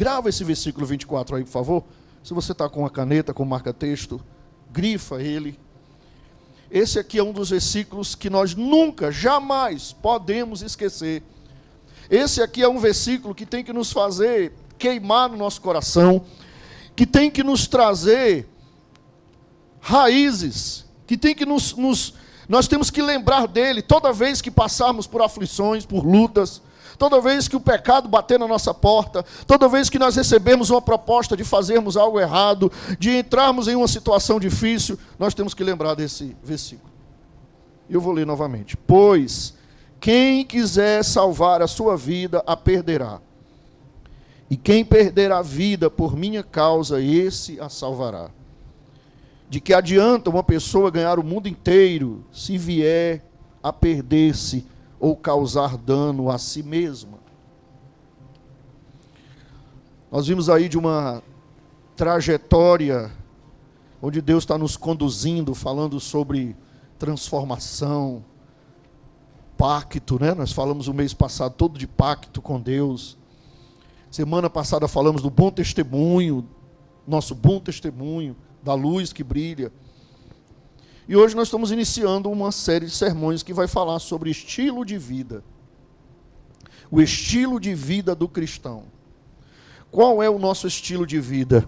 Grava esse versículo 24 aí, por favor. Se você está com uma caneta, com marca-texto, grifa ele. Esse aqui é um dos versículos que nós nunca, jamais podemos esquecer. Esse aqui é um versículo que tem que nos fazer queimar no nosso coração, que tem que nos trazer raízes, que tem que nós temos que lembrar dele toda vez que passarmos por aflições, por lutas, toda vez que o pecado bater na nossa porta, toda vez que nós recebemos uma proposta de fazermos algo errado, de entrarmos em uma situação difícil, nós temos que lembrar desse versículo. Eu vou ler novamente. Pois quem quiser salvar a sua vida, a perderá. E quem perder a vida por minha causa, esse a salvará. De que adianta uma pessoa ganhar o mundo inteiro, se vier a perder-se ou causar dano a si mesma? Nós vimos aí de uma trajetória onde Deus está nos conduzindo, falando sobre transformação, pacto, né? Nós falamos o mês passado todo de pacto com Deus. Semana passada falamos do bom testemunho, nosso bom testemunho, da luz que brilha. E hoje nós estamos iniciando uma série de sermões que vai falar sobre estilo de vida. O estilo de vida do cristão. Qual é o nosso estilo de vida?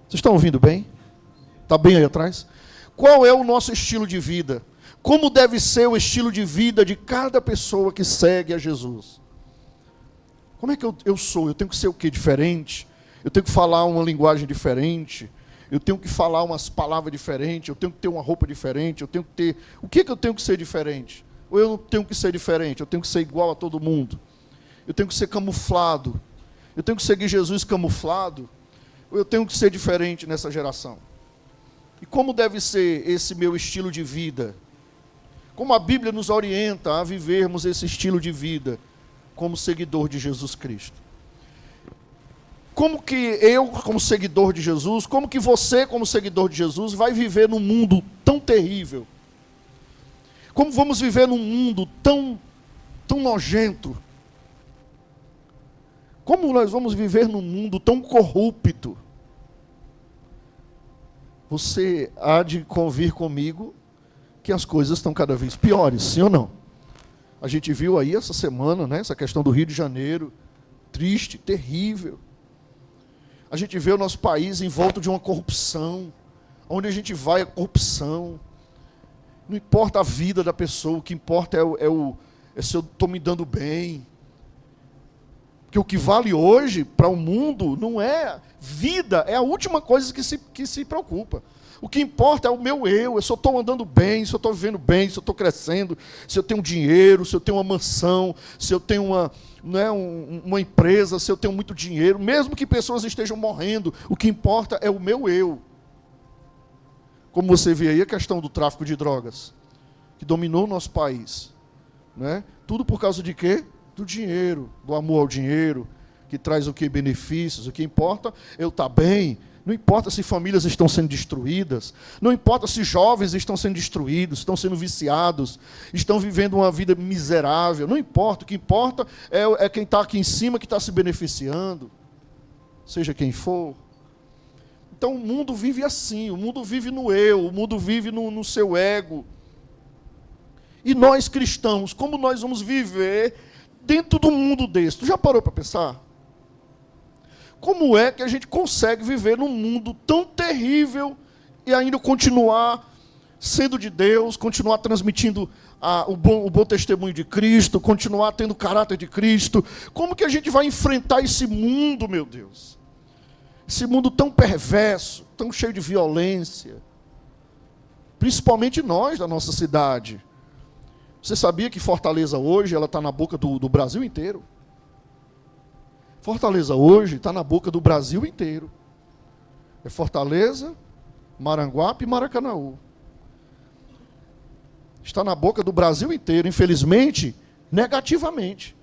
Vocês estão ouvindo bem? Está bem aí atrás? Qual é o nosso estilo de vida? Como deve ser o estilo de vida de cada pessoa que segue a Jesus? Como é que eu sou? Eu tenho que ser o quê? Diferente? Eu tenho que falar uma linguagem diferente? Eu tenho que falar umas palavras diferentes? Eu tenho que ter uma roupa diferente? Eu tenho que ter... O que eu tenho que ser diferente? Ou eu não tenho que ser diferente? Eu tenho que ser igual a todo mundo? Eu tenho que ser camuflado? Eu tenho que seguir Jesus camuflado? Ou eu tenho que ser diferente nessa geração? E como deve ser esse meu estilo de vida? Como a Bíblia nos orienta a vivermos esse estilo de vida como seguidor de Jesus Cristo? Como que eu, como seguidor de Jesus, como que você, como seguidor de Jesus, vai viver num mundo tão terrível? Como vamos viver num mundo tão nojento? Como nós vamos viver num mundo tão corrupto? Você há de convir comigo que as coisas estão cada vez piores, sim ou não? A gente viu aí essa semana, né, essa questão do Rio de Janeiro, triste, terrível. A gente vê o nosso país em volta de uma corrupção, onde a gente vai é corrupção. Não importa a vida da pessoa, o que importa é se eu estou me dando bem. Porque o que vale hoje para o mundo não é vida, é a última coisa que se preocupa. O que importa é o meu eu, se eu estou andando bem, se eu estou vivendo bem, se eu estou crescendo, se eu tenho dinheiro, se eu tenho uma mansão, se eu tenho uma empresa, se eu tenho muito dinheiro, mesmo que pessoas estejam morrendo, o que importa é o meu eu. Como você vê aí a questão do tráfico de drogas, que dominou o nosso país. Né? Tudo por causa de quê? Do dinheiro, do amor ao dinheiro, que traz o que? Benefícios. O que importa é eu estar bem. Não importa se famílias estão sendo destruídas, não importa se jovens estão sendo destruídos, estão sendo viciados, estão vivendo uma vida miserável, não importa, o que importa é quem está aqui em cima que está se beneficiando, seja quem for. Então o mundo vive assim, o mundo vive no eu, o mundo vive no seu ego. E nós cristãos, como nós vamos viver dentro do mundo desse? Tu já parou para pensar? Como é que a gente consegue viver num mundo tão terrível e ainda continuar sendo de Deus, continuar transmitindo o bom testemunho de Cristo, continuar tendo o caráter de Cristo? Como que a gente vai enfrentar esse mundo, meu Deus? Esse mundo tão perverso, tão cheio de violência. Principalmente nós, da nossa cidade. Você sabia que Fortaleza hoje ela está na boca do Brasil inteiro? Fortaleza hoje está na boca do Brasil inteiro. É Fortaleza, Maranguape e Maracanaú. Está na boca do Brasil inteiro, infelizmente, negativamente.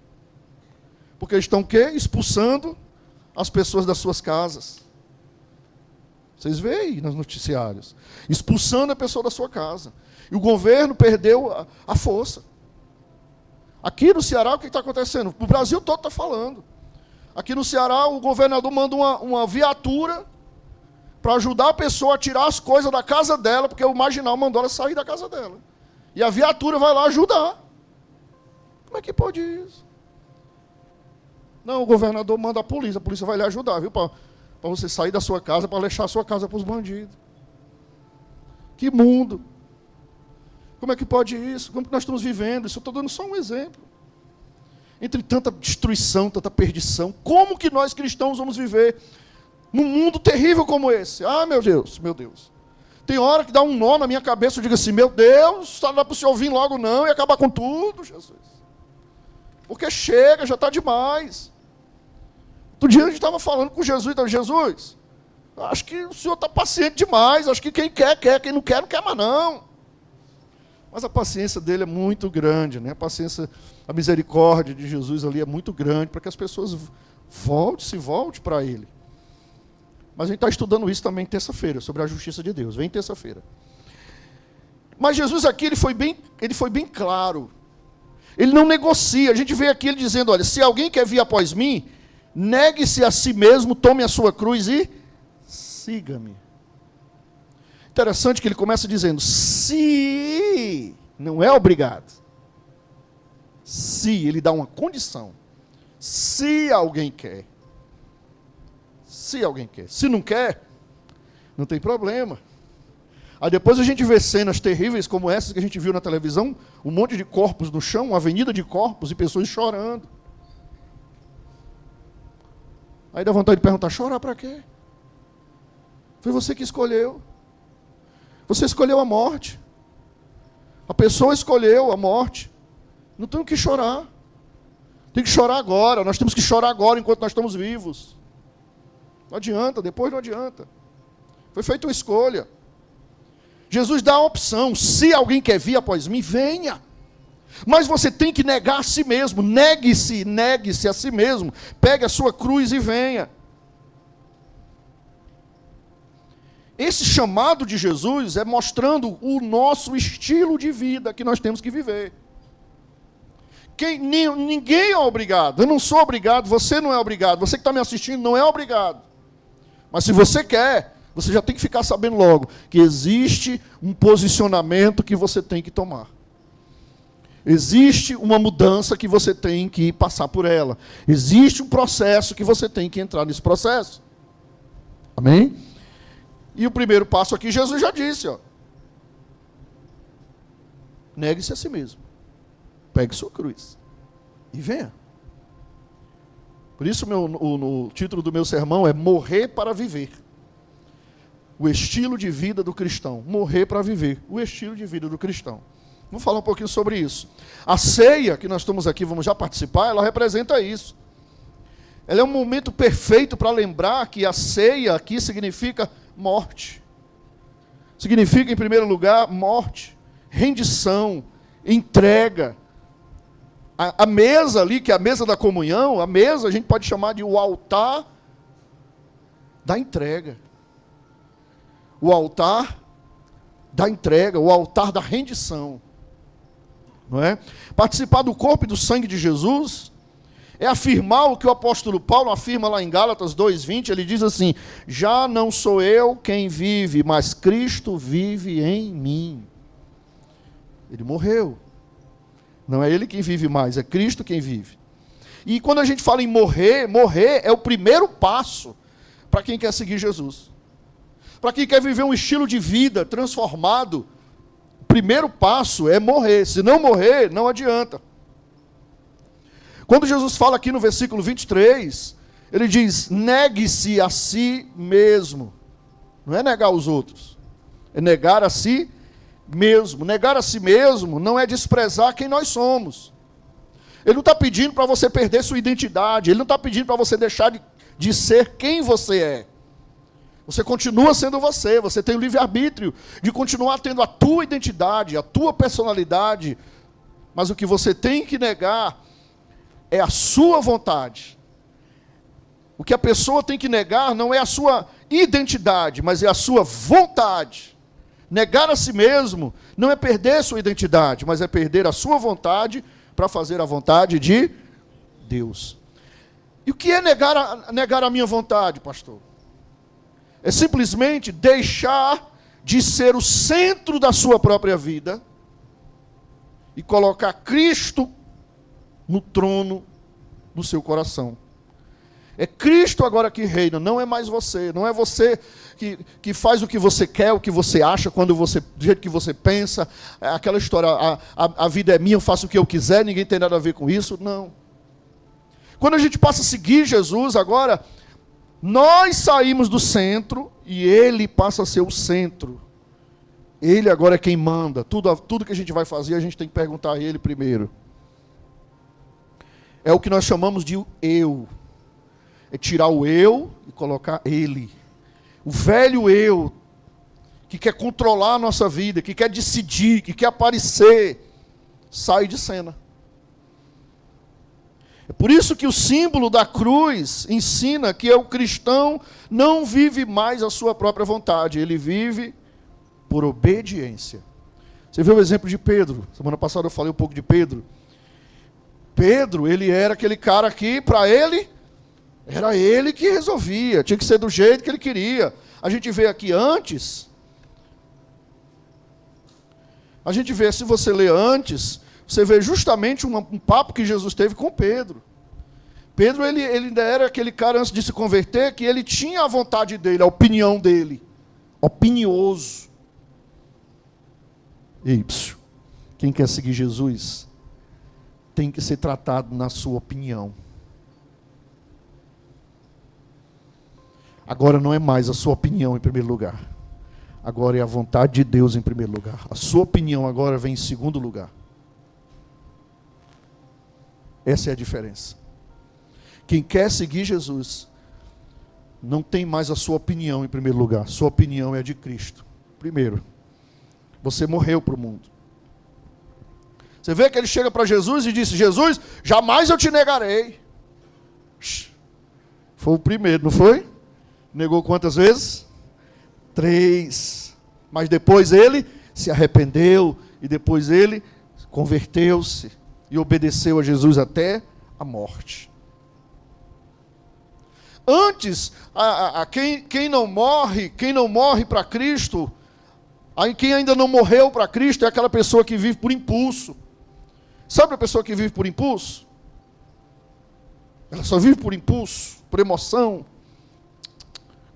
Porque estão o quê? Expulsando as pessoas das suas casas. Vocês veem aí nos noticiários. Expulsando a pessoa da sua casa. E o governo perdeu a força. Aqui no Ceará, o que está acontecendo? O Brasil todo está falando. Aqui no Ceará, o governador manda uma viatura para ajudar a pessoa a tirar as coisas da casa dela, porque o marginal mandou ela sair da casa dela. E a viatura vai lá ajudar. Como é que pode isso? Não, o governador manda a polícia vai lhe ajudar, viu? Para você sair da sua casa, para deixar a sua casa para os bandidos. Que mundo! Como é que pode isso? Como que nós estamos vivendo? Isso eu estou dando só um exemplo. Entre tanta destruição, tanta perdição, como que nós cristãos vamos viver num mundo terrível como esse? Ah, meu Deus, meu Deus. Tem hora que dá um nó na minha cabeça, eu digo assim, meu Deus, não dá para o senhor vir logo não e acabar com tudo, Jesus. Porque chega, já está demais. Outro dia a gente estava falando com Jesus, então, Jesus, acho que o senhor está paciente demais, acho que quem quer, quem não quer mais não. Mas a paciência dele é muito grande, né? A misericórdia de Jesus ali é muito grande para que as pessoas se voltem para ele. Mas a gente está estudando isso também terça-feira, sobre a justiça de Deus. Vem terça-feira. Mas Jesus aqui, ele foi bem claro. Ele não negocia. A gente vê aqui ele dizendo, olha, se alguém quer vir após mim, negue-se a si mesmo, tome a sua cruz e siga-me. Interessante que ele começa dizendo, se, não é obrigado. Se, ele dá uma condição. Se alguém quer. Se alguém quer. Se não quer, não tem problema. Aí depois a gente vê cenas terríveis como essas que a gente viu na televisão, um monte de corpos no chão, uma avenida de corpos e pessoas chorando. Aí dá vontade de perguntar, chorar para quê? Foi você que escolheu. Você escolheu a morte. A pessoa escolheu a morte. Não tem o que chorar. Tem que chorar agora. Nós temos que chorar agora enquanto nós estamos vivos. Não adianta, depois não adianta. Foi feita uma escolha. Jesus dá a opção. Se alguém quer vir após mim, venha. Mas você tem que negar a si mesmo. Negue-se a si mesmo. Pegue a sua cruz e venha. Esse chamado de Jesus é mostrando o nosso estilo de vida que nós temos que viver. Ninguém é obrigado. Eu não sou obrigado, você não é obrigado. Você que está me assistindo não é obrigado. Mas se você quer, você já tem que ficar sabendo logo que existe um posicionamento que você tem que tomar. Existe uma mudança que você tem que passar por ela. Existe um processo que você tem que entrar nesse processo. Amém? E o primeiro passo aqui, Jesus já disse, ó. Negue-se a si mesmo. Pegue sua cruz. E venha. Por isso o título do meu sermão é Morrer para Viver. O estilo de vida do cristão. Morrer para viver. O estilo de vida do cristão. Vamos falar um pouquinho sobre isso. A ceia, que nós estamos aqui, vamos já participar, ela representa isso. Ela é um momento perfeito para lembrar que a ceia aqui significa morte. Significa, em primeiro lugar, morte, rendição, entrega. A mesa ali, que é a mesa da comunhão, a mesa a gente pode chamar de o altar da entrega. O altar da entrega, o altar da rendição. Não é? Participar do corpo e do sangue de Jesus é afirmar o que o apóstolo Paulo afirma lá em Gálatas 2:20, ele diz assim, já não sou eu quem vive, mas Cristo vive em mim. Ele morreu. Não é ele quem vive mais, é Cristo quem vive. E quando a gente fala em morrer é o primeiro passo para quem quer seguir Jesus. Para quem quer viver um estilo de vida transformado, o primeiro passo é morrer. Se não morrer, não adianta. Quando Jesus fala aqui no versículo 23, ele diz, negue-se a si mesmo. Não é negar os outros, é negar a si mesmo. Negar a si mesmo não é desprezar quem nós somos. Ele não está pedindo para você perder sua identidade, ele não está pedindo para você deixar de ser quem você é. Você continua sendo você, você tem o livre-arbítrio de continuar tendo a tua identidade, a tua personalidade, mas o que você tem que negar é a sua vontade. O que a pessoa tem que negar não é a sua identidade, mas é a sua vontade. Negar a si mesmo não é perder sua identidade, mas é perder a sua vontade para fazer a vontade de Deus. E o que é negar a minha vontade, pastor? É simplesmente deixar de ser o centro da sua própria vida e colocar Cristo no trono do seu coração. É Cristo agora que reina, não é mais você. Não é você que faz o que você quer, o que você acha, do jeito que você pensa. É aquela história, a vida é minha, eu faço o que eu quiser, ninguém tem nada a ver com isso. Não. Quando a gente passa a seguir Jesus agora, nós saímos do centro e Ele passa a ser o centro. Ele agora é quem manda. Tudo que a gente vai fazer, a gente tem que perguntar a Ele primeiro. É o que nós chamamos de eu. É tirar o eu e colocar Ele. O velho eu, que quer controlar a nossa vida, que quer decidir, que quer aparecer, sai de cena. É por isso que o símbolo da cruz ensina que o cristão não vive mais a sua própria vontade, ele vive por obediência. Você viu o exemplo de Pedro? Semana passada eu falei um pouco de Pedro. Pedro, ele era aquele cara que, para ele, era ele que resolvia, tinha que ser do jeito que ele queria. A gente vê aqui antes, se você ler antes, você vê justamente um papo que Jesus teve com Pedro. Pedro, ele ainda era aquele cara, antes de se converter, que ele tinha a vontade dele, a opinião dele. Opinioso. Quem quer seguir Jesus tem que ser tratado na sua opinião. Agora não é mais a sua opinião em primeiro lugar. Agora é a vontade de Deus em primeiro lugar. A sua opinião agora vem em segundo lugar. Essa é a diferença. Quem quer seguir Jesus não tem mais a sua opinião em primeiro lugar. Sua opinião é a de Cristo. Primeiro, você morreu para o mundo. Você vê que ele chega para Jesus e disse: Jesus, jamais eu te negarei. Foi o primeiro, não foi? Negou quantas vezes? 3. Mas depois ele se arrependeu e depois ele converteu-se e obedeceu a Jesus até a morte. Antes, quem não morre para Cristo, quem ainda não morreu para Cristo é aquela pessoa que vive por impulso. Sabe a pessoa que vive por impulso? Ela só vive por impulso, por emoção.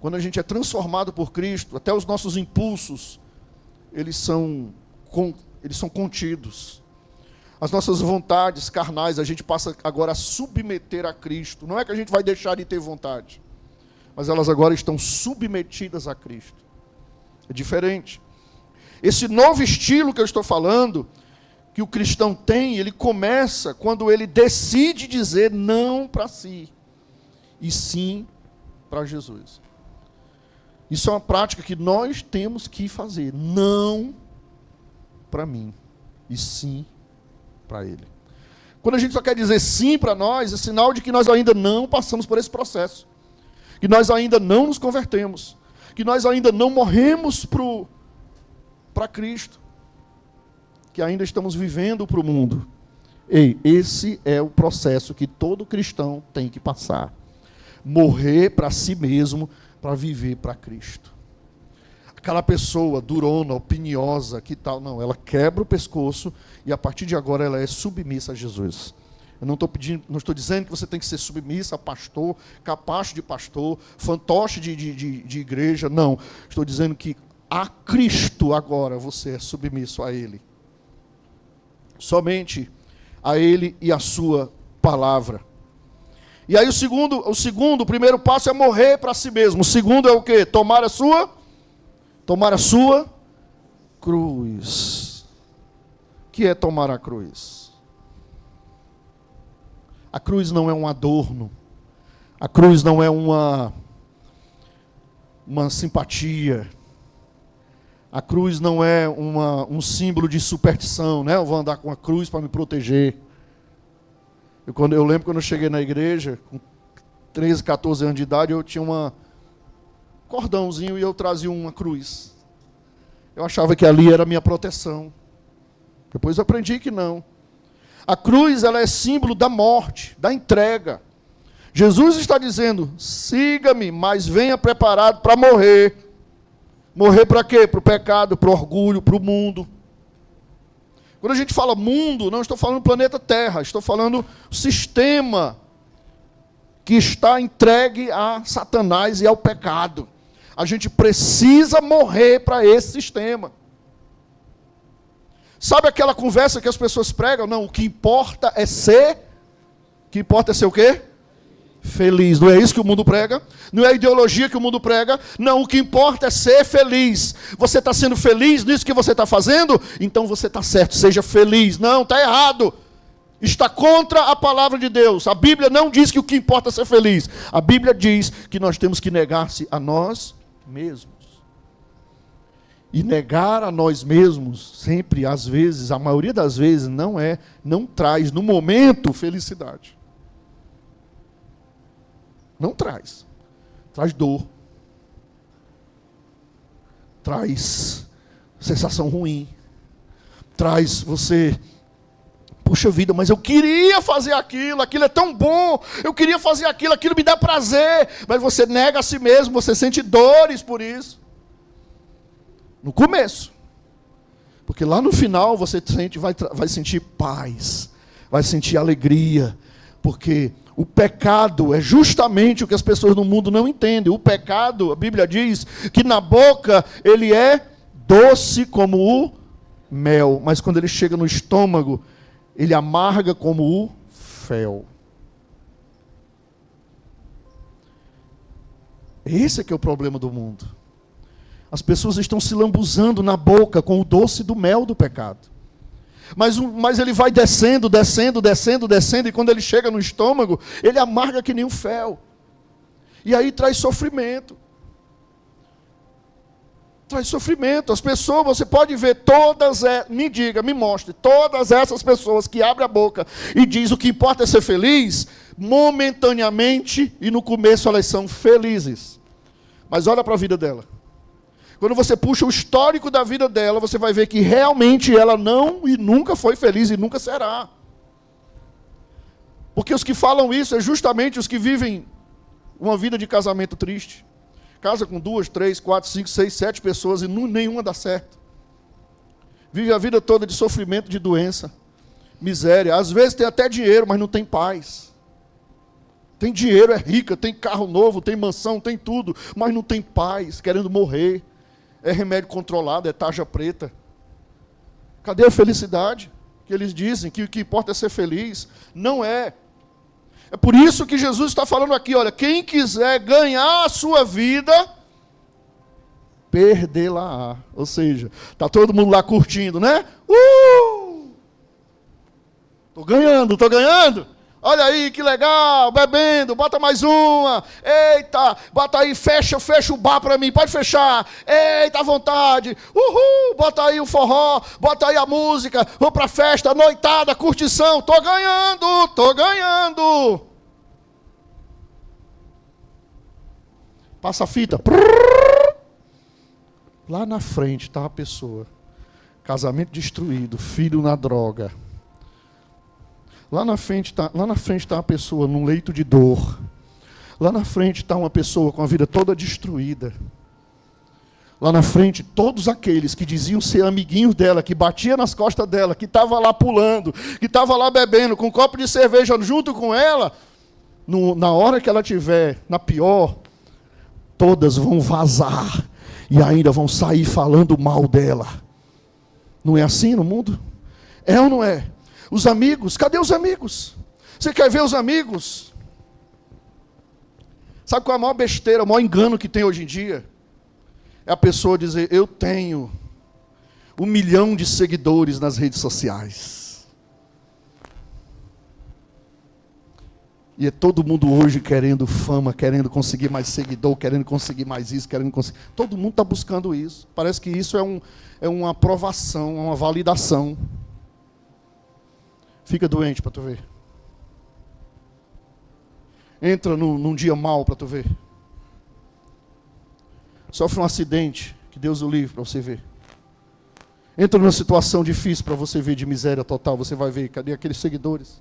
Quando a gente é transformado por Cristo, até os nossos impulsos, eles são contidos. As nossas vontades carnais, a gente passa agora a submeter a Cristo. Não é que a gente vai deixar de ter vontade, mas elas agora estão submetidas a Cristo. É diferente. Esse novo estilo que eu estou falando, que o cristão tem, ele começa quando ele decide dizer não para si, e sim para Jesus. Isso é uma prática que nós temos que fazer. Não para mim, e sim para Ele. Quando a gente só quer dizer sim para nós, é sinal de que nós ainda não passamos por esse processo. Que nós ainda não nos convertemos. Que nós ainda não morremos para Cristo. Que ainda estamos vivendo para o mundo. Esse é o processo que todo cristão tem que passar. Morrer para si mesmo, para viver para Cristo. Aquela pessoa durona, opiniosa, que tal, não, ela quebra o pescoço e a partir de agora ela é submissa a Jesus. Eu não estou dizendo que você tem que ser submissa a pastor, capacho de pastor, fantoche de igreja, não. Estou dizendo que a Cristo agora você é submisso a Ele. Somente a Ele e a sua palavra. E aí o primeiro passo é morrer para si mesmo. O segundo é o quê? Tomar a sua cruz. O que é tomar a cruz? A cruz não é um adorno. A cruz não é uma simpatia. A cruz não é um símbolo de superstição, né? Eu vou andar com a cruz para me proteger. Eu lembro quando eu cheguei na igreja, com 13, 14 anos de idade, eu tinha um cordãozinho e eu trazia uma cruz. Eu achava que ali era a minha proteção. Depois eu aprendi que não. A cruz, ela é símbolo da morte, da entrega. Jesus está dizendo, siga-me, mas venha preparado para morrer. Morrer para quê? Para o pecado, para o orgulho, para o mundo. Quando a gente fala mundo, não estou falando planeta Terra, estou falando sistema que está entregue a Satanás e ao pecado. A gente precisa morrer para esse sistema. Sabe aquela conversa que as pessoas pregam? Não, o que importa é ser... O que importa é ser o quê? Feliz. Não é isso que o mundo prega? Não é a ideologia que o mundo prega? Não, o que importa é ser feliz. Você está sendo feliz nisso que você está fazendo? Então você está certo, seja feliz. Não, está errado. Está contra a palavra de Deus. A Bíblia não diz que o que importa é ser feliz. A Bíblia diz que nós temos que negar-se a nós mesmos. E negar a nós mesmos, sempre, às vezes, a maioria das vezes, não traz no momento felicidade. Não traz. Traz dor. Traz sensação ruim. Traz você... Puxa vida, mas eu queria fazer aquilo é tão bom, eu queria fazer aquilo me dá prazer, mas você nega a si mesmo, você sente dores por isso. No começo. Porque lá no final você vai sentir paz, vai sentir alegria, porque o pecado é justamente o que as pessoas no mundo não entendem. O pecado, a Bíblia diz, que na boca ele é doce como o mel, mas quando ele chega no estômago, ele amarga como o fel. Esse é que é o problema do mundo. As pessoas estão se lambuzando na boca com o doce do mel do pecado. Mas ele vai descendo, e quando ele chega no estômago, ele amarga que nem um fel. E aí traz sofrimento. Traz sofrimento. As pessoas, você pode ver todas, me mostre, todas essas pessoas que abrem a boca e diz o que importa é ser feliz, momentaneamente, e no começo elas são felizes. Mas olha para a vida dela. Quando você puxa o histórico da vida dela, você vai ver que realmente ela não e nunca foi feliz e nunca será. Porque os que falam isso é justamente os que vivem uma vida de casamento triste. Casa com 2, 3, 4, 5, 6, 7 pessoas e nenhuma dá certo. Vive a vida toda de sofrimento, de doença, miséria. Às vezes tem até dinheiro, mas não tem paz. Tem dinheiro, é rica, tem carro novo, tem mansão, tem tudo, mas não tem paz, querendo morrer. É remédio controlado, é tarja preta. Cadê a felicidade? Que eles dizem que o que importa é ser feliz. Não é. É por isso que Jesus está falando aqui, olha, quem quiser ganhar a sua vida, perdê-la-á. Ou seja, está todo mundo lá curtindo, né? Estou ganhando. Olha aí, que legal, bebendo, bota mais uma. Eita, bota aí, fecha o bar para mim, pode fechar. Eita, à vontade. Uhul, bota aí o forró, bota aí a música, vou para a festa, noitada, curtição. Tô ganhando. Passa a fita. Lá na frente está a pessoa. Casamento destruído, filho na droga. Lá na frente está uma pessoa num leito de dor. Lá na frente está uma pessoa com a vida toda destruída. Lá na frente, todos aqueles que diziam ser amiguinhos dela, que batia nas costas dela, que estava lá pulando, que estava lá bebendo, com um copo de cerveja junto com ela, na hora que ela estiver na pior, todas vão vazar e ainda vão sair falando mal dela. Não é assim no mundo? É ou não é? Os amigos, cadê os amigos? Você quer ver os amigos? Sabe qual é a maior besteira, o maior engano que tem hoje em dia? É a pessoa dizer, eu tenho 1 milhão de seguidores nas redes sociais. E é todo mundo hoje querendo fama, querendo conseguir mais seguidor, querendo conseguir mais isso, todo mundo está buscando isso. Parece que isso é uma aprovação, uma validação. Fica doente para tu ver. Entra num dia mal para tu ver. Sofre um acidente, que Deus o livre para você ver. Entra numa situação difícil para você ver de miséria total, você vai ver, cadê aqueles seguidores?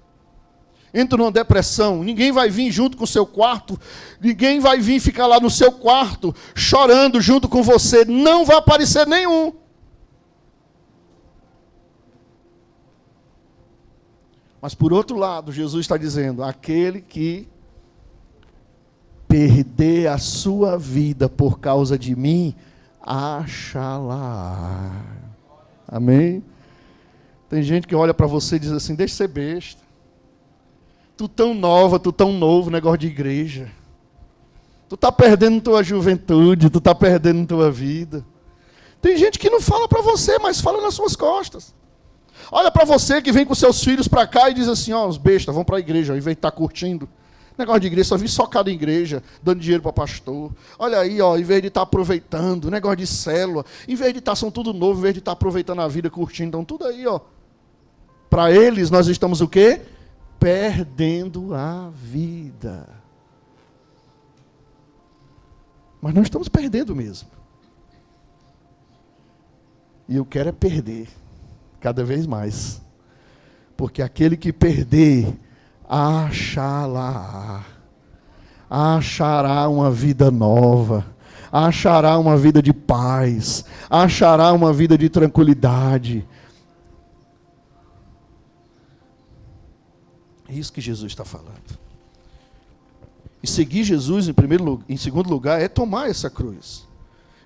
entra numa depressão, ninguém vai vir junto com o seu quarto, ninguém vai vir ficar lá no seu quarto, chorando junto com você, não vai aparecer nenhum. Mas por outro lado, Jesus está dizendo, aquele que perder a sua vida por causa de mim, achará. Amém? Tem gente que olha para você e diz assim, deixa de ser besta. Tu tão nova, tu tão novo, negócio de igreja. Tu está perdendo tua juventude, tu está perdendo tua vida. Tem gente que não fala para você, mas fala nas suas costas. Olha para você que vem com seus filhos para cá e diz assim, ó, os bestas, vão para a igreja, ao invés de estar curtindo. Negócio de igreja, só vi socado em igreja, dando dinheiro para pastor. Olha aí, ó, em vez de estar aproveitando, negócio de célula, em vez de estar, são tudo novo, em vez de estar aproveitando a vida, curtindo, então tudo aí, ó. Para eles, nós estamos o quê? Perdendo a vida. Mas nós estamos perdendo mesmo. E eu quero é perder, cada vez mais. Porque aquele que perder, achará uma vida nova, achará uma vida de paz, achará uma vida de tranquilidade. É isso que Jesus está falando. E seguir Jesus em segundo lugar é tomar essa cruz.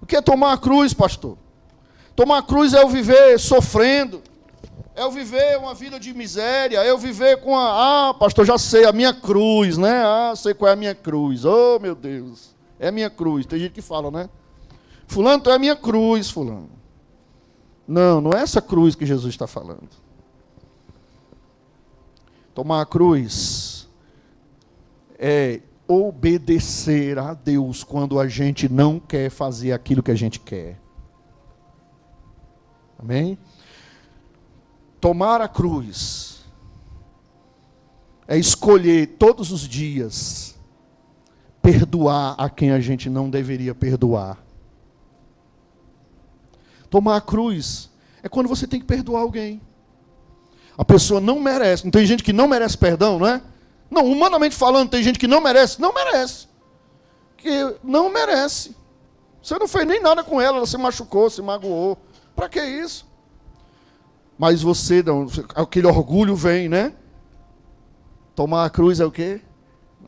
O que é tomar a cruz, pastor? Tomar a cruz é eu viver sofrendo, é eu viver uma vida de miséria, é eu viver com pastor, já sei, a minha cruz, né? Sei qual é a minha cruz. Oh, meu Deus, é a minha cruz. Tem gente que fala, né? Fulano, tu é a minha cruz, fulano. Não, não é essa cruz que Jesus está falando. Tomar a cruz é obedecer a Deus quando a gente não quer fazer aquilo que a gente quer. Amém? Tomar a cruz é escolher todos os dias perdoar a quem a gente não deveria perdoar. Tomar a cruz é quando você tem que perdoar alguém. A pessoa não merece. Não tem gente que não merece perdão, não é? Não, humanamente falando, tem gente que não merece. Não merece. Que não merece. Você não fez nem nada com ela se machucou, se magoou. Para que isso? Mas você, não, aquele orgulho vem, né? Tomar a cruz é o quê?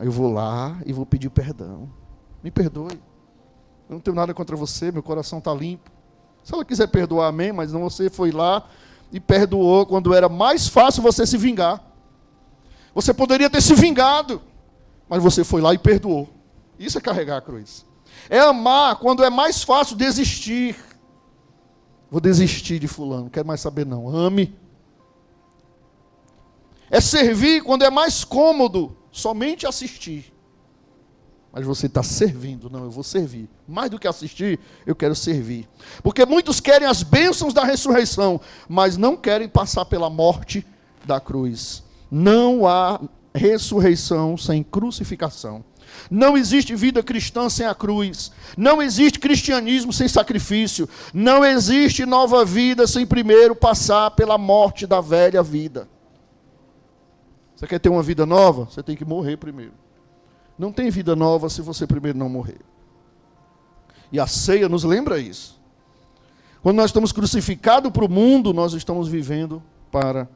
Eu vou lá e vou pedir perdão. Me perdoe. Eu não tenho nada contra você, meu coração está limpo. Se ela quiser perdoar, amém, mas não, você foi lá e perdoou quando era mais fácil você se vingar. Você poderia ter se vingado, mas você foi lá e perdoou. Isso é carregar a cruz. É amar quando é mais fácil desistir. Vou desistir de fulano, não quero mais saber não. Ame. É servir quando é mais cômodo somente assistir. Mas você está servindo. Não, eu vou servir. Mais do que assistir, eu quero servir. Porque muitos querem as bênçãos da ressurreição, mas não querem passar pela morte da cruz. Não há ressurreição sem crucificação. Não existe vida cristã sem a cruz. Não existe cristianismo sem sacrifício. Não existe nova vida sem primeiro passar pela morte da velha vida. Você quer ter uma vida nova? Você tem que morrer primeiro. Não tem vida nova se você primeiro não morrer. E a ceia nos lembra isso. Quando nós estamos crucificados para o mundo, nós estamos vivendo para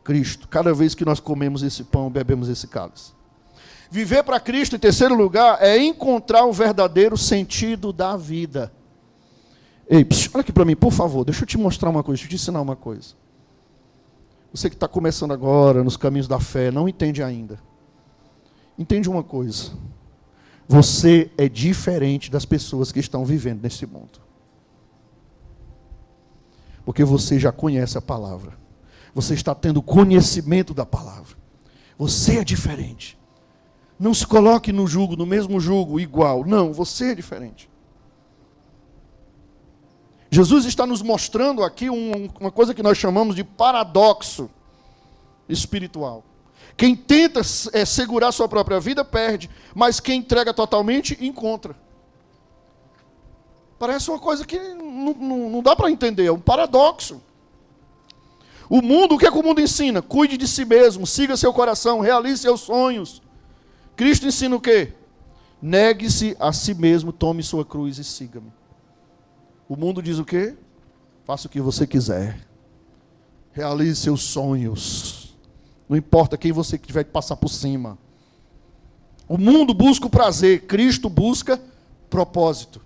Cristo. Cada vez que nós comemos esse pão, bebemos esse cálice. Viver para Cristo, em terceiro lugar, é encontrar o verdadeiro sentido da vida. Ei, olha aqui para mim, por favor, deixa eu te mostrar uma coisa, deixa eu te ensinar uma coisa. Você que está começando agora, nos caminhos da fé, não entende ainda. Entende uma coisa. Você é diferente das pessoas que estão vivendo nesse mundo. Porque você já conhece a palavra. Você está tendo conhecimento da palavra. Você é diferente. Não se coloque no jugo, no mesmo jugo, igual. Não, você é diferente. Jesus está nos mostrando aqui uma coisa que nós chamamos de paradoxo espiritual. Quem tenta segurar sua própria vida, perde. Mas quem entrega totalmente, encontra. Parece uma coisa que não dá para entender, é um paradoxo. O mundo, o que é que o mundo ensina? Cuide de si mesmo, siga seu coração, realize seus sonhos. Cristo ensina o quê? Negue-se a si mesmo, tome sua cruz e siga-me. O mundo diz o quê? Faça o que você quiser. Realize seus sonhos. Não importa quem você tiver que passar por cima. O mundo busca o prazer, Cristo busca propósito.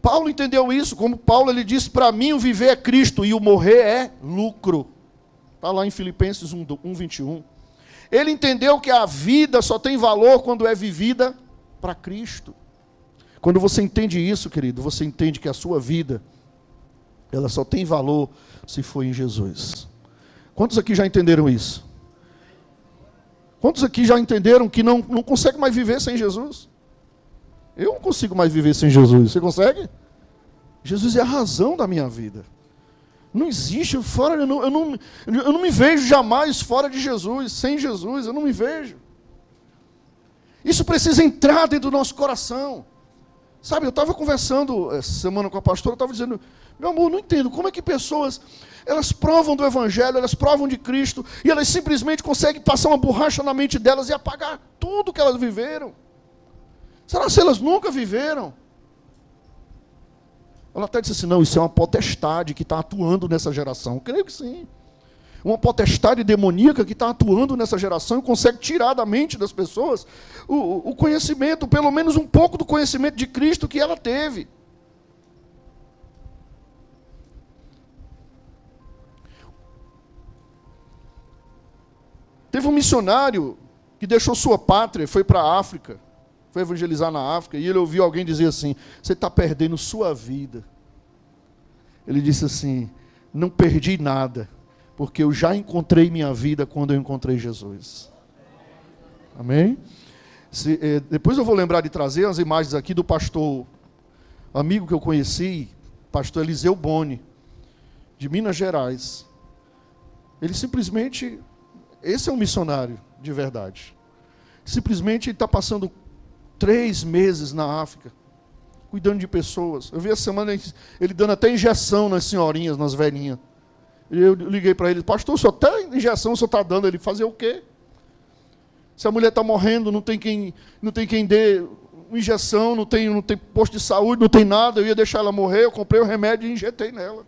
Paulo entendeu isso, como Paulo ele disse, para mim o viver é Cristo e o morrer é lucro. Está lá em Filipenses 1:21. Ele entendeu que a vida só tem valor quando é vivida para Cristo. Quando você entende isso, querido, você entende que a sua vida, ela só tem valor se for em Jesus. Quantos aqui já entenderam isso? Quantos aqui já entenderam que não consegue mais viver sem Jesus? Eu não consigo mais viver sem Jesus. Você consegue? Jesus é a razão da minha vida. Não existe fora, eu não me vejo jamais fora de Jesus, sem Jesus, eu não me vejo. Isso precisa entrar dentro do nosso coração. Sabe, eu estava conversando essa semana com a pastora, eu estava dizendo, meu amor, não entendo, como é que pessoas, elas provam do Evangelho, elas provam de Cristo, e elas simplesmente conseguem passar uma borracha na mente delas e apagar tudo que elas viveram. Será que elas nunca viveram? Ela até disse assim, não, isso é uma potestade que está atuando nessa geração. Eu creio que sim. Uma potestade demoníaca que está atuando nessa geração e consegue tirar da mente das pessoas o conhecimento, pelo menos um pouco do conhecimento de Cristo que ela teve. Teve um missionário que deixou sua pátria, foi para a África, foi evangelizar na África, e ele ouviu alguém dizer assim, você está perdendo sua vida. Ele disse assim, não perdi nada, porque eu já encontrei minha vida quando eu encontrei Jesus. Amém? Depois eu vou lembrar de trazer as imagens aqui do pastor, amigo que eu conheci, pastor Eliseu Boni, de Minas Gerais. Ele simplesmente, esse é um missionário de verdade. Simplesmente está passando 3 meses na África, cuidando de pessoas. Eu vi essa semana ele dando até injeção nas senhorinhas, nas velhinhas. Eu liguei para ele, pastor, só até injeção o senhor está dando. Ele, fazer o quê? Se a mulher está morrendo, não tem quem dê injeção, não tem posto de saúde, não tem nada, eu ia deixar ela morrer, eu comprei o remédio e injetei nela.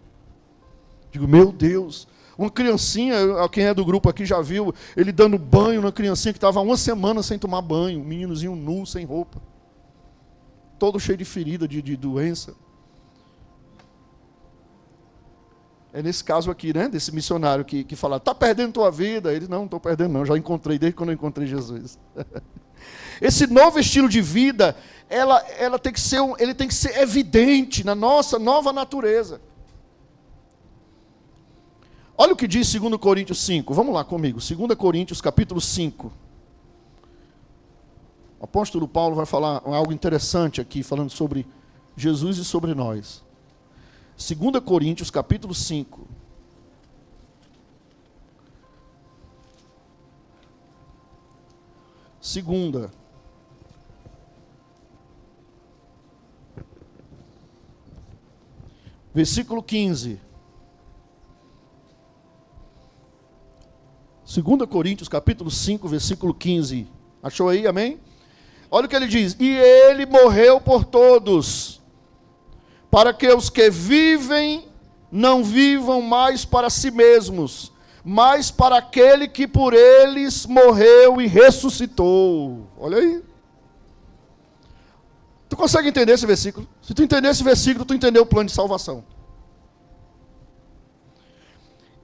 Digo, meu Deus, uma criancinha, quem é do grupo aqui já viu, ele dando banho na criancinha que estava 1 semana sem tomar banho, um meninozinho nu, sem roupa, todo cheio de ferida, de doença. É nesse caso aqui, né, desse missionário que fala, está perdendo tua vida? Ele, não estou perdendo não, já encontrei desde quando eu encontrei Jesus. Esse novo estilo de vida, ele tem que ser evidente na nossa nova natureza. Olha o que diz 2 Coríntios 5, vamos lá comigo, 2 Coríntios capítulo 5. O apóstolo Paulo vai falar algo interessante aqui, falando sobre Jesus e sobre nós. 2 Coríntios capítulo 5. Segunda. Versículo 15. 2 Coríntios capítulo 5, versículo 15. Achou aí, amém? Olha o que ele diz. E ele morreu por todos, para que os que vivem não vivam mais para si mesmos, mas para aquele que por eles morreu e ressuscitou. Olha aí. Tu consegue entender esse versículo? Se tu entender esse versículo, tu entendeu o plano de salvação.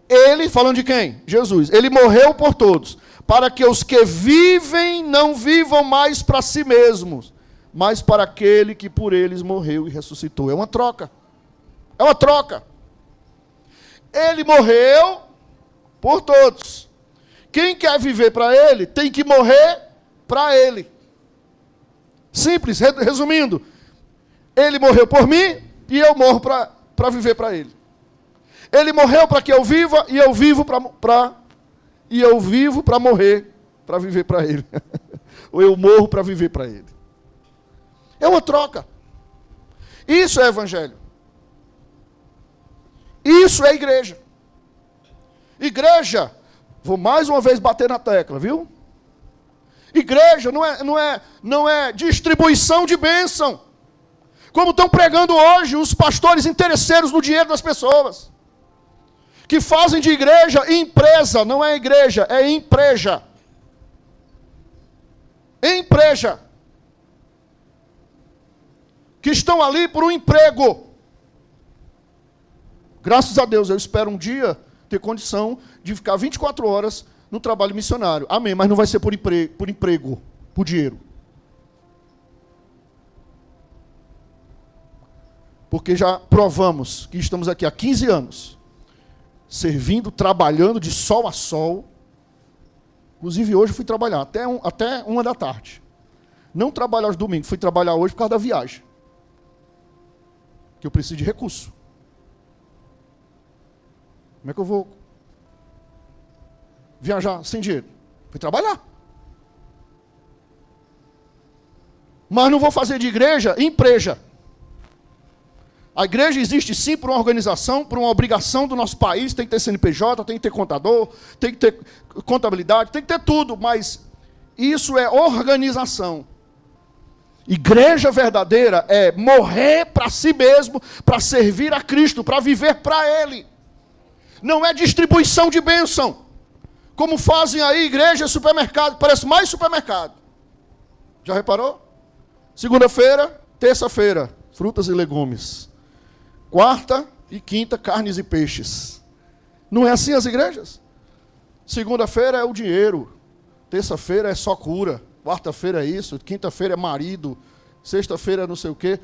Ele, falando de quem? Jesus. Ele morreu por todos, para que os que vivem não vivam mais para si mesmos, mas para aquele que por eles morreu e ressuscitou. É uma troca. É uma troca. Ele morreu por todos. Quem quer viver para ele, tem que morrer para ele. Simples, resumindo. Ele morreu por mim e eu morro para viver para ele. Ele morreu para que eu viva e eu vivo para morrer, para viver para ele. Ou eu morro para viver para ele. É uma troca. Isso é evangelho. Isso é igreja. Igreja, vou mais uma vez bater na tecla, viu? Igreja não é distribuição de bênção. Como estão pregando hoje os pastores interesseiros no dinheiro das pessoas. Que fazem de igreja empresa, não é igreja, é empresa. Empresa. Que estão ali por um emprego. Graças a Deus, eu espero um dia ter condição de ficar 24 horas no trabalho missionário. Amém, mas não vai ser por emprego, por dinheiro. Porque já provamos que estamos aqui há 15 anos, servindo, trabalhando de sol a sol. Inclusive hoje fui trabalhar até 1h da tarde. Não trabalho aos domingos, fui trabalhar hoje por causa da viagem. Que eu preciso de recurso. Como é que eu vou viajar sem dinheiro? Fui trabalhar. Mas não vou fazer de igreja empresa. A igreja existe sim por uma organização, por uma obrigação do nosso país, tem que ter CNPJ, tem que ter contador, tem que ter contabilidade, tem que ter tudo, mas isso é organização. Igreja verdadeira é morrer para si mesmo, para servir a Cristo, para viver para Ele. Não é distribuição de bênção, como fazem aí igreja e supermercado, parece mais supermercado. Já reparou? Segunda-feira, terça-feira, frutas e legumes. Quarta e quinta, carnes e peixes. Não é assim as igrejas? Segunda-feira é o dinheiro. Terça-feira é só cura. Quarta-feira é isso. Quinta-feira é marido. Sexta-feira é não sei o quê.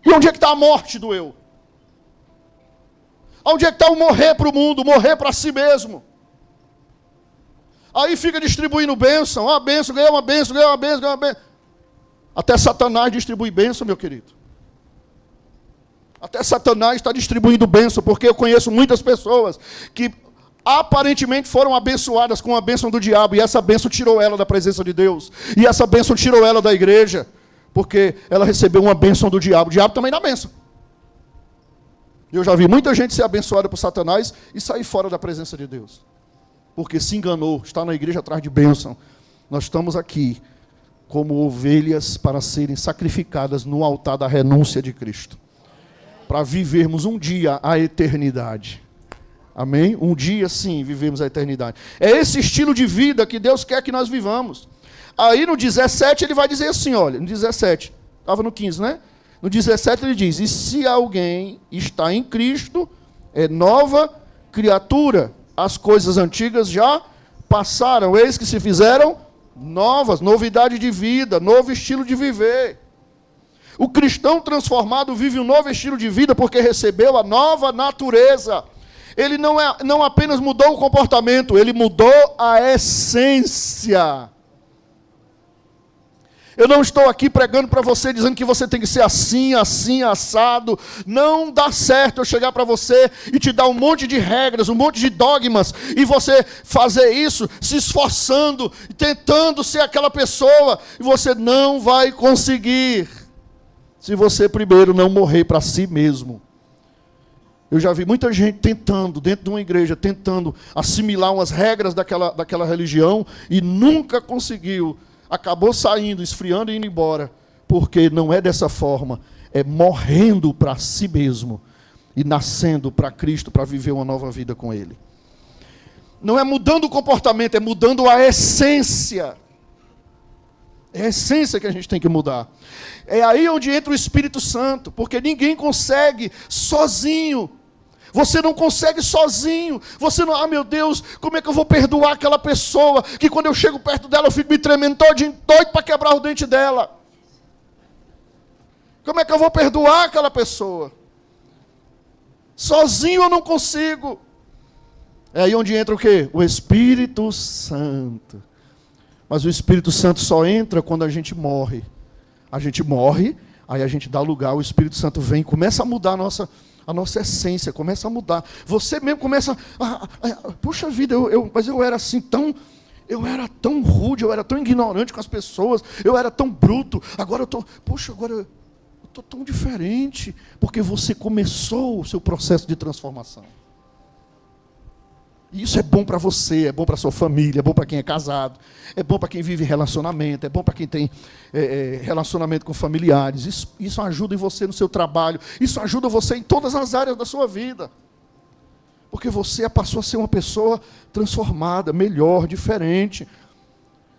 E onde é que está a morte do eu? Onde é que está o morrer para o mundo, morrer para si mesmo? Aí fica distribuindo bênção. Uma bênção, ganhou uma bênção, ganhou uma bênção, ganhou uma bênção. Até Satanás distribui bênção, meu querido. Até Satanás está distribuindo bênção, porque eu conheço muitas pessoas que aparentemente foram abençoadas com a bênção do diabo, e essa bênção tirou ela da presença de Deus, e essa bênção tirou ela da igreja, porque ela recebeu uma bênção do diabo. O diabo também dá bênção. Eu já vi muita gente ser abençoada por Satanás e sair fora da presença de Deus, porque se enganou, está na igreja atrás de bênção. Nós estamos aqui como ovelhas para serem sacrificadas no altar da renúncia de Cristo, para vivermos um dia a eternidade. Amém? Um dia, sim, vivemos a eternidade. É esse estilo de vida que Deus quer que nós vivamos. Aí no 17 ele vai dizer assim, olha, no 17, estava no 15, né? No 17 ele diz, e se alguém está em Cristo, é nova criatura. As coisas antigas já passaram, eis que se fizeram novas, novidade de vida, novo estilo de viver. O cristão transformado vive um novo estilo de vida porque recebeu a nova natureza. Ele não apenas mudou o comportamento, ele mudou a essência. Eu não estou aqui pregando para você, dizendo que você tem que ser assim, assim, assado. Não dá certo eu chegar para você e te dar um monte de regras, um monte de dogmas, e você fazer isso, se esforçando, tentando ser aquela pessoa, e você não vai conseguir, se você primeiro não morrer para si mesmo. Eu já vi muita gente tentando, dentro de uma igreja, tentando assimilar umas regras daquela religião, e nunca conseguiu. Acabou saindo, esfriando e indo embora, porque não é dessa forma, é morrendo para si mesmo e nascendo para Cristo, para viver uma nova vida com Ele. Não é mudando o comportamento, é mudando a essência. É a essência que a gente tem que mudar. É aí onde entra o Espírito Santo, porque ninguém consegue sozinho. Você não consegue sozinho. Você não, meu Deus, como é que eu vou perdoar aquela pessoa que quando eu chego perto dela eu fico me tremendo todinho, doido para quebrar o dente dela? Como é que eu vou perdoar aquela pessoa? Sozinho eu não consigo. É aí onde entra o quê? O Espírito Santo. Mas o Espírito Santo só entra quando a gente morre. A gente morre, aí a gente dá lugar, o Espírito Santo vem e começa a mudar a nossa essência, começa a mudar. Você mesmo começa puxa vida, mas eu era assim eu era tão rude, eu era tão ignorante com as pessoas, eu era tão bruto, agora eu estou tão diferente, porque você começou o seu processo de transformação. E isso é bom para você, é bom para sua família, é bom para quem é casado, é bom para quem vive relacionamento, é bom para quem tem relacionamento com familiares. Isso ajuda em você no seu trabalho, isso ajuda você em todas as áreas da sua vida. Porque você passou a ser uma pessoa transformada, melhor, diferente.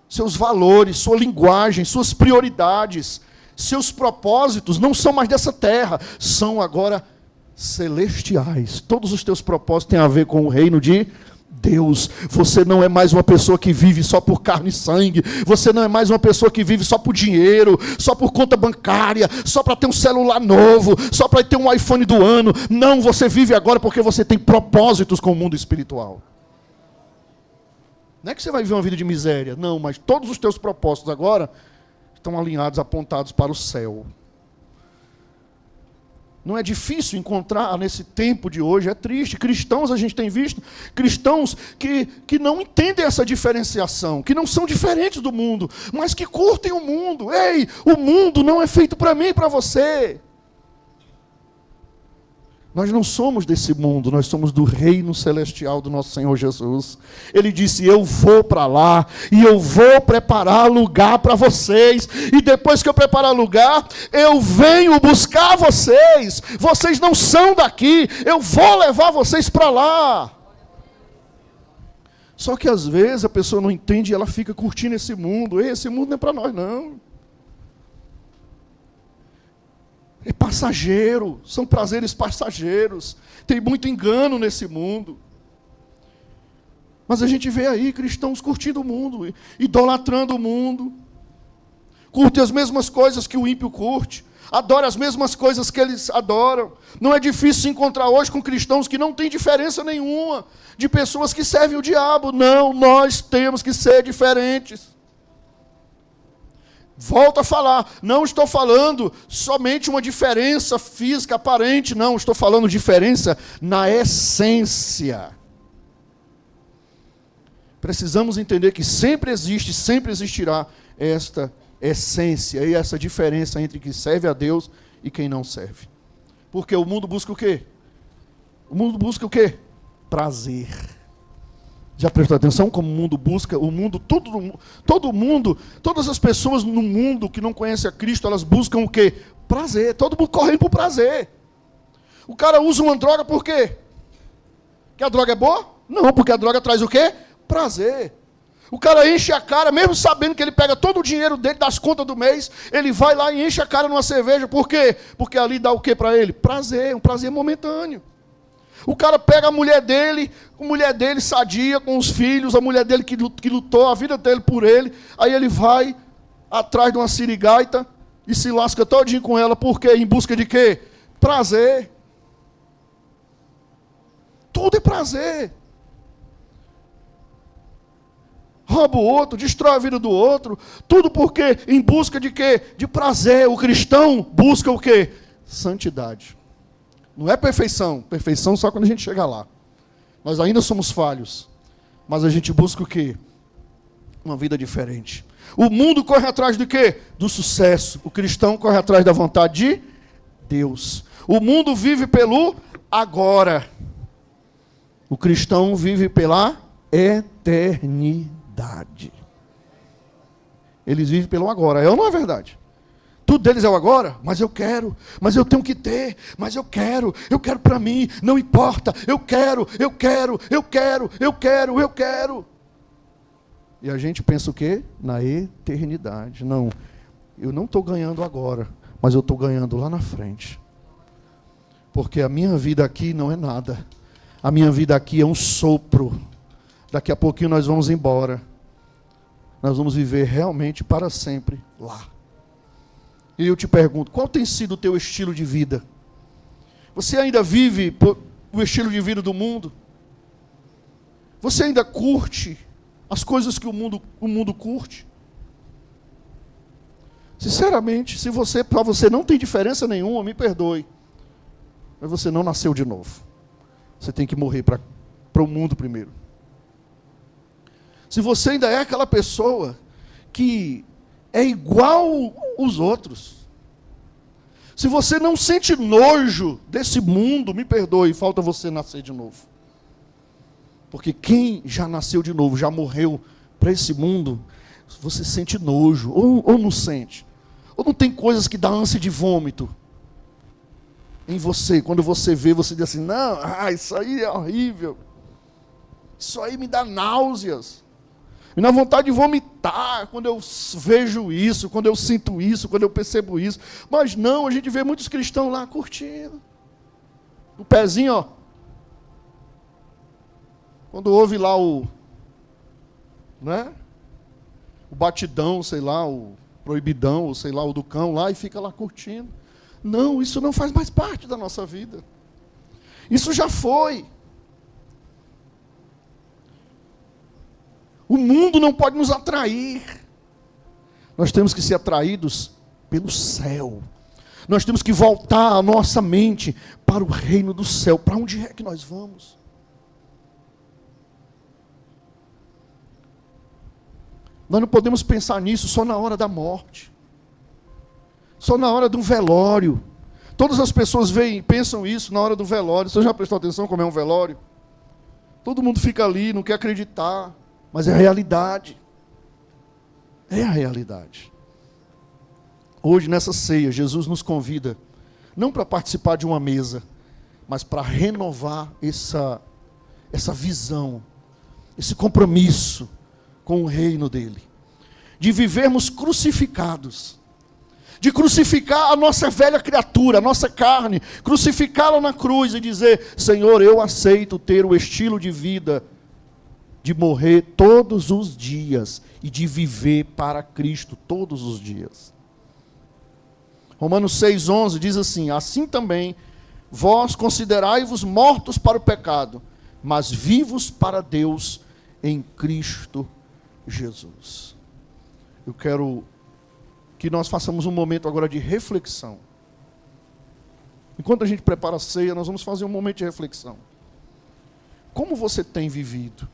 Seus valores, sua linguagem, suas prioridades, seus propósitos não são mais dessa terra, são agora celestiais. Todos os teus propósitos têm a ver com o reino de Deus. Você não é mais uma pessoa que vive só por carne e sangue. Você não é mais uma pessoa que vive só por dinheiro, só por conta bancária, só para ter um celular novo, só para ter um iPhone do ano. Não, você vive agora porque você tem propósitos com o mundo espiritual. Não é que você vai viver uma vida de miséria, não, mas todos os teus propósitos agora estão alinhados, apontados para o céu. Não é difícil encontrar nesse tempo de hoje, é triste. Cristãos, a gente tem visto, cristãos que não entendem essa diferenciação, que não são diferentes do mundo, mas que curtem o mundo. Ei, o mundo não é feito para mim e para você. Nós não somos desse mundo, nós somos do reino celestial do nosso Senhor Jesus. Ele disse, eu vou para lá, e eu vou preparar lugar para vocês, e depois que eu preparar lugar, eu venho buscar vocês. Vocês não são daqui, eu vou levar vocês para lá. Só que às vezes a pessoa não entende, e ela fica curtindo esse mundo. Ei, esse mundo não é para nós não. É passageiro, são prazeres passageiros. Tem muito engano nesse mundo. Mas a gente vê aí cristãos curtindo o mundo, idolatrando o mundo. Curte as mesmas coisas que o ímpio curte. Adora as mesmas coisas que eles adoram. Não é difícil se encontrar hoje com cristãos que não têm diferença nenhuma de pessoas que servem o diabo. Não, nós temos que ser diferentes. Volto a falar, não estou falando somente uma diferença física aparente, não, estou falando diferença na essência. Precisamos entender que sempre existe, sempre existirá esta essência e essa diferença entre quem serve a Deus e quem não serve. Porque o mundo busca o quê? O mundo busca o quê? Prazer. Já prestou atenção como o mundo busca? O mundo, todo mundo, todas as pessoas no mundo que não conhecem a Cristo, elas buscam o quê? Prazer. Todo mundo correndo por prazer. O cara usa uma droga por quê? Que a droga é boa? Não, porque a droga traz o quê? Prazer. O cara enche a cara, mesmo sabendo que ele pega todo o dinheiro dele, das contas do mês, ele vai lá e enche a cara numa cerveja. Por quê? Porque ali dá o quê para ele? Prazer, um prazer momentâneo. O cara pega a mulher dele sadia com os filhos, a mulher dele que lutou a vida dele por ele, aí ele vai atrás de uma sirigaita e se lasca todinho com ela, por quê? Em busca de quê? Prazer. Tudo é prazer. Rouba o outro, destrói a vida do outro, tudo porque em busca de quê? De prazer. O cristão busca o quê? Santidade. Não é perfeição, perfeição só quando a gente chega lá. Nós ainda somos falhos, mas a gente busca o quê? Uma vida diferente. O mundo corre atrás do quê? Do sucesso. O cristão corre atrás da vontade de Deus. O mundo vive pelo agora. O cristão vive pela eternidade. Eles vivem pelo agora. É ou não é verdade? Tudo deles é o agora, mas eu quero, mas eu tenho que ter, mas eu quero para mim, não importa, eu quero. E a gente pensa o quê? Na eternidade. Não, eu não estou ganhando agora, mas eu estou ganhando lá na frente. Porque a minha vida aqui não é nada, a minha vida aqui é um sopro. Daqui a pouquinho nós vamos embora, nós vamos viver realmente para sempre lá. E eu te pergunto, qual tem sido o teu estilo de vida? Você ainda vive o estilo de vida do mundo? Você ainda curte as coisas que o mundo curte? Sinceramente, para você não tem diferença nenhuma, me perdoe. Mas você não nasceu de novo. Você tem que morrer para o mundo primeiro. Se você ainda é aquela pessoa que é igual os outros. Se você não sente nojo desse mundo, me perdoe, falta você nascer de novo. Porque quem já nasceu de novo, já morreu para esse mundo, você sente nojo, ou não sente? Ou não tem coisas que dá ânsia de vômito em você? Quando você vê, você diz assim, não, isso aí é horrível. Isso aí me dá náuseas. Me dá vontade de vomitar quando eu vejo isso, quando eu sinto isso, quando eu percebo isso. Mas não, a gente vê muitos cristãos lá curtindo. O pezinho, ó. Quando ouve lá o batidão, sei lá, o proibidão, ou sei lá, o do cão lá, e fica lá curtindo. Não, isso não faz mais parte da nossa vida. Isso já foi. O mundo não pode nos atrair. Nós temos que ser atraídos pelo céu. Nós temos que voltar a nossa mente para o reino do céu. Para onde é que nós vamos? Nós não podemos pensar nisso só na hora da morte. Só na hora de um velório. Todas as pessoas pensam isso na hora do velório. Você já prestou atenção como é um velório? Todo mundo fica ali, não quer acreditar. Mas é a realidade. É a realidade. Hoje, nessa ceia, Jesus nos convida, não para participar de uma mesa, mas para renovar essa visão, esse compromisso com o reino dele. De vivermos crucificados. De crucificar a nossa velha criatura, a nossa carne, crucificá-la na cruz e dizer, Senhor, eu aceito ter o estilo de vida de morrer todos os dias e de viver para Cristo todos os dias. Romanos 6,11 diz assim, assim também, vós considerai-vos mortos para o pecado, mas vivos para Deus em Cristo Jesus. Eu quero que nós façamos um momento agora de reflexão. Enquanto a gente prepara a ceia, nós vamos fazer um momento de reflexão. Como você tem vivido?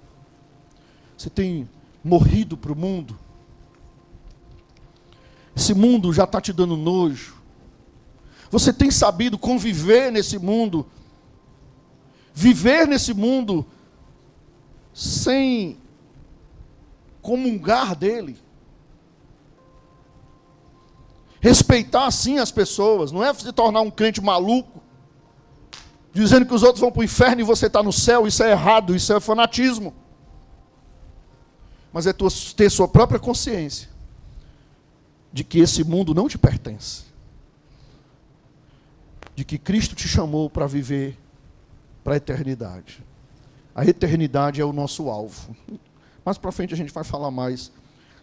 Você tem morrido para o mundo? Esse mundo já está te dando nojo? Você tem sabido conviver nesse mundo? Viver nesse mundo sem comungar dele? Respeitar sim as pessoas, não é se tornar um crente maluco, dizendo que os outros vão para o inferno e você está no céu. Isso é errado, isso é fanatismo. Mas é ter sua própria consciência de que esse mundo não te pertence. De que Cristo te chamou para viver para a eternidade. A eternidade é o nosso alvo. Mais para frente a gente vai falar mais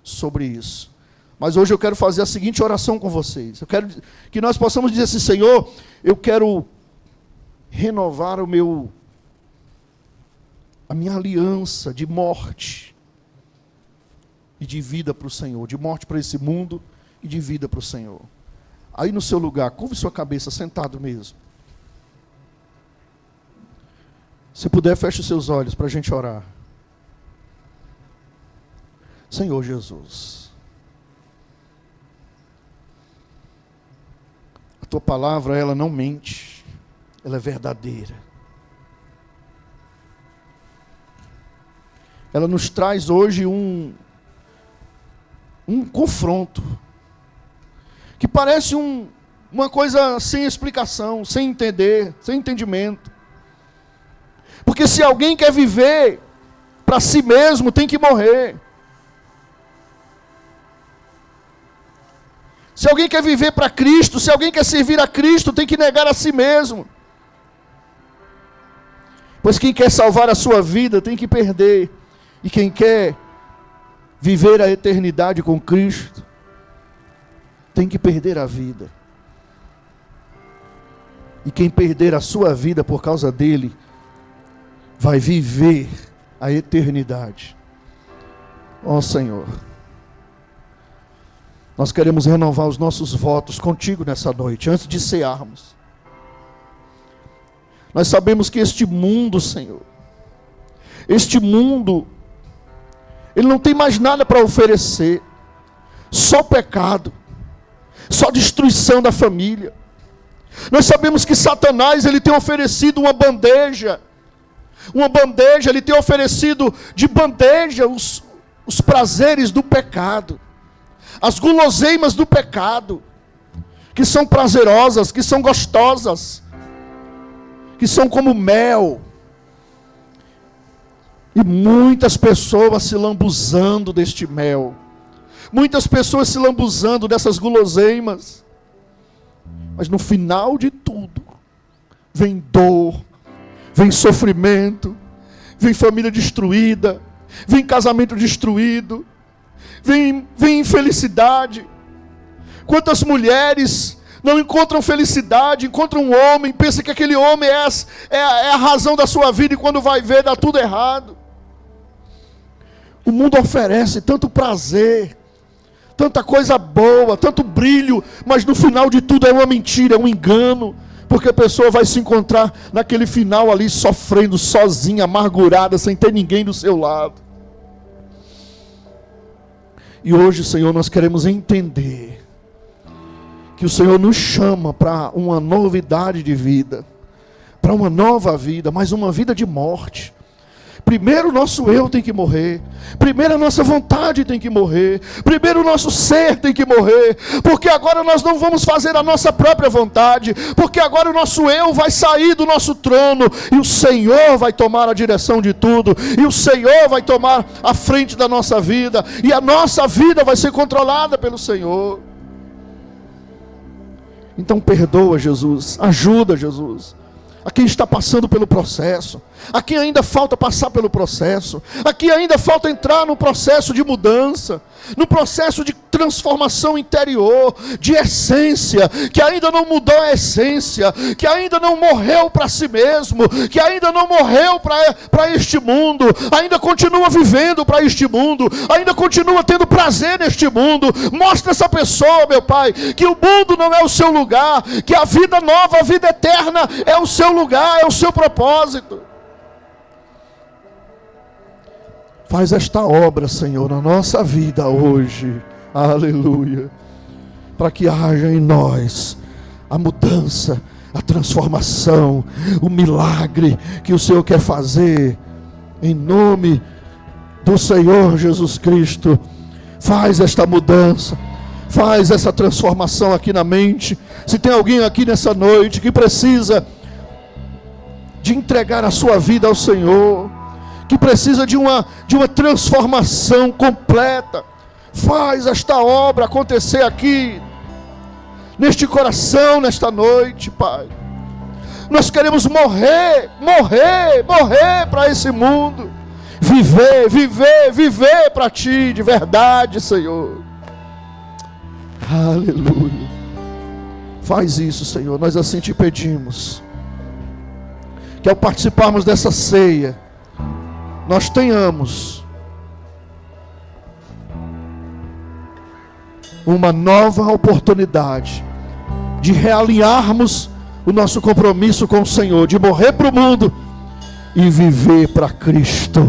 sobre isso. Mas hoje eu quero fazer a seguinte oração com vocês. Eu quero que nós possamos dizer assim, Senhor, eu quero renovar a minha aliança de morte e de vida para o Senhor, de morte para esse mundo e de vida para o Senhor. Aí no seu lugar, curve sua cabeça, sentado mesmo. Se puder, feche os seus olhos para a gente orar. Senhor Jesus, a Tua palavra, ela não mente, ela é verdadeira. Ela nos traz hoje um confronto, que parece uma coisa sem explicação, sem entender, sem entendimento. Porque se alguém quer viver para si mesmo, tem que morrer. Se alguém quer viver para Cristo, se alguém quer servir a Cristo, tem que negar a si mesmo. Pois quem quer salvar a sua vida tem que perder. E quem quer viver a eternidade com Cristo tem que perder a vida. E quem perder a sua vida por causa dele vai viver a eternidade. Ó Senhor, nós queremos renovar os nossos votos contigo nessa noite, antes de cearmos. Nós sabemos que este mundo, Senhor, este mundo, ele não tem mais nada para oferecer, só pecado, só destruição da família. Nós sabemos que Satanás, ele tem oferecido uma bandeja uma bandeja, ele tem oferecido de bandeja os prazeres do pecado, as guloseimas do pecado, que são prazerosas, que são gostosas, que são como mel. E muitas pessoas se lambuzando deste mel, muitas pessoas se lambuzando dessas guloseimas, mas no final de tudo, vem dor, vem sofrimento, vem família destruída, vem casamento destruído, vem infelicidade. Quantas mulheres não encontram felicidade, encontram um homem, pensa que aquele homem é a razão da sua vida, e quando vai ver, dá tudo errado. O mundo oferece tanto prazer, tanta coisa boa, tanto brilho, mas no final de tudo é uma mentira, é um engano, porque a pessoa vai se encontrar naquele final ali, sofrendo, sozinha, amargurada, sem ter ninguém do seu lado. E hoje, Senhor, nós queremos entender que o Senhor nos chama para uma novidade de vida, para uma nova vida, mas uma vida de morte. Primeiro o nosso eu tem que morrer, primeiro a nossa vontade tem que morrer, primeiro o nosso ser tem que morrer, porque agora nós não vamos fazer a nossa própria vontade, porque agora o nosso eu vai sair do nosso trono, e o Senhor vai tomar a direção de tudo, e o Senhor vai tomar a frente da nossa vida, e a nossa vida vai ser controlada pelo Senhor. Então perdoa, Jesus, ajuda, Jesus, a quem está passando pelo processo, a quem ainda falta passar pelo processo, a quem ainda falta entrar no processo de mudança, no processo de transformação interior, de essência, que ainda não mudou a essência, que ainda não morreu para si mesmo, que ainda não morreu para este mundo, ainda continua vivendo para este mundo, ainda continua tendo prazer neste mundo. Mostra essa pessoa, meu Pai, que o mundo não é o seu lugar, que a vida nova, a vida eterna é o seu lugar, é o seu propósito. Faz esta obra, Senhor, na nossa vida hoje, aleluia, para que haja em nós a mudança, a transformação, o milagre que o Senhor quer fazer, em nome do Senhor Jesus Cristo. Faz esta mudança, faz essa transformação aqui na mente. Se tem alguém aqui nessa noite que precisa de entregar a sua vida ao Senhor, que precisa de uma transformação completa, faz esta obra acontecer aqui, neste coração, nesta noite, Pai. Nós queremos morrer para esse mundo, viver para Ti, de verdade, Senhor. Aleluia. Faz isso, Senhor, nós assim Te pedimos, que ao participarmos dessa ceia, nós tenhamos uma nova oportunidade de realinharmos o nosso compromisso com o Senhor, de morrer para o mundo e viver para Cristo.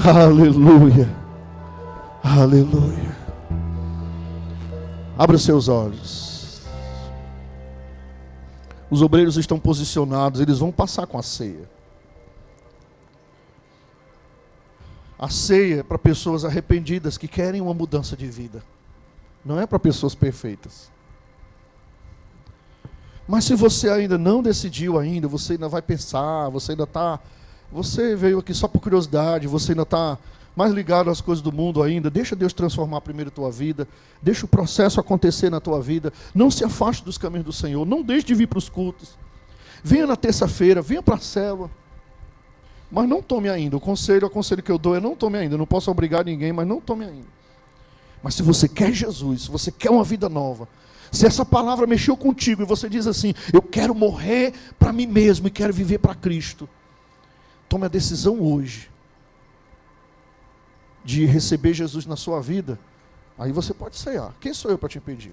Aleluia, aleluia. Abra os seus olhos. Os obreiros estão posicionados, eles vão passar com a ceia. A ceia é para pessoas arrependidas que querem uma mudança de vida. Não é para pessoas perfeitas. Mas se você ainda não decidiu ainda, você ainda vai pensar, você veio aqui só por curiosidade, você ainda está mais ligado às coisas do mundo ainda, deixa Deus transformar primeiro a tua vida, deixa o processo acontecer na tua vida, não se afaste dos caminhos do Senhor, não deixe de vir para os cultos. Venha na terça-feira, venha para a célula. Mas não tome ainda. O conselho que eu dou é não tome ainda. Eu não posso obrigar ninguém, mas não tome ainda. Mas se você quer Jesus, se você quer uma vida nova, se essa palavra mexeu contigo e você diz assim, eu quero morrer para mim mesmo e quero viver para Cristo, tome a decisão hoje de receber Jesus na sua vida. Aí você pode ceiar. Quem sou eu para te impedir?